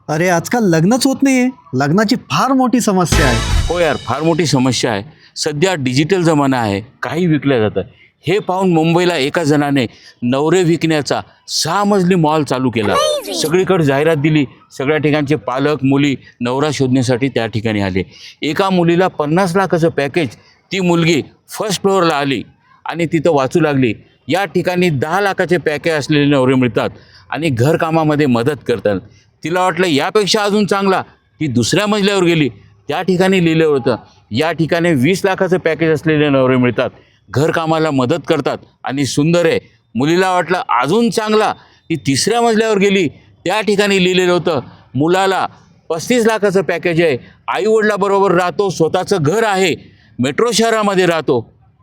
अरे आजकाल लग्नच होत नाहीये. लग्नाची फार मोठी समस्या आहे. हो यार, फार मोठी समस्या आहे. सध्या डिजिटल जमाना आहे, काही विकल्या जातं. हे पाहून मुंबईला एका जणाने नवरे विकण्याचा 6 मजली मॉल चालू केला. सगळीकडे जाहिरात दिली. सगळ्या ठिकाणचे पालक मुली नवरा शोधण्यासाठी त्या ठिकाणी आले. एका मुलीला 50 लाखाचं पॅकेज, ती मुलगी फर्स्ट फ्लोअरला आली आणि तिथं वाचू लागली. या ठिकाणी 10 लाखाचे पॅकेज असलेले नवरे मिळतात आणि घरकामामध्ये मदत करतात. तिला वाटलं यापेक्षा अजून चांगला. ती दुसऱ्या मजल्यावर गेली. त्या ठिकाणी लिहिलं होतं, या ठिकाणी 20 लाखाचं पॅकेज असलेले नवरे मिळतात, घरकामाला मदत करतात आणि सुंदर आहे. मुलीला वाटलं अजून चांगला. ती तिसऱ्या मजल्यावर गेली. त्या ठिकाणी लिहिलेलं होतं, मुलाला 35 लाखाचं पॅकेज आहे, आईवडिलाबरोबर राहतो, स्वतःचं घर आहे, मेट्रो शहरामध्ये राहतो.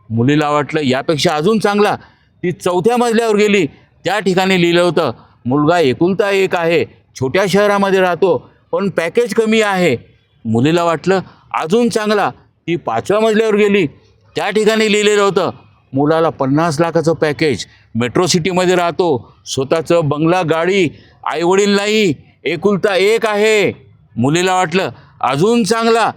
मुलीला वाटलं यापेक्षा अजून चांगला. ती चौथ्या मजल्यावर गेली. त्या ठिकाणी लिहिलं होतं, मुलगा एकुलता एक आहे, छोट्या शहरामध्ये राहतो, पण पॅकेज कमी आहे. मुलीला वाटलं अजून चांगला. ती 5व्या मजल्यावर गेली. त्या ठिकाणी लिहिलेलं होतं, मुलाला 50 लाखाचं पॅकेज, मेट्रो सिटीमध्ये राहतो, स्वतःचं बंगला, गाडी, आईवडील नाही, एकुलता एक आहे. मुलीला वाटलं अजून चांगला.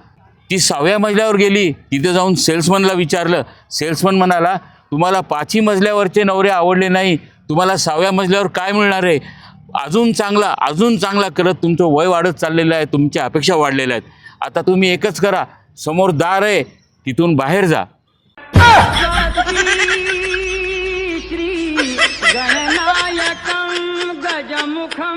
ती 6व्या मजल्यावर गेली. तिथे जाऊन सेल्समनला विचारलं. सेल्समन म्हणाला, तुम्हाला 5ही मजल्यावरचे नवरे आवडले नाही, तुम्हाला 6व्या मजल्यावर काय मिळणार आहे? अजून चांगला, अजून चांगला करत तुमचं वय वाढत चाललेलं आहे, तुमच्या अपेक्षा वाढलेल्या आहेत. आता तुम्ही एकच करा, समोर दार आहे, तिथून बाहेर जा. श्री गणनायकं गजमुखं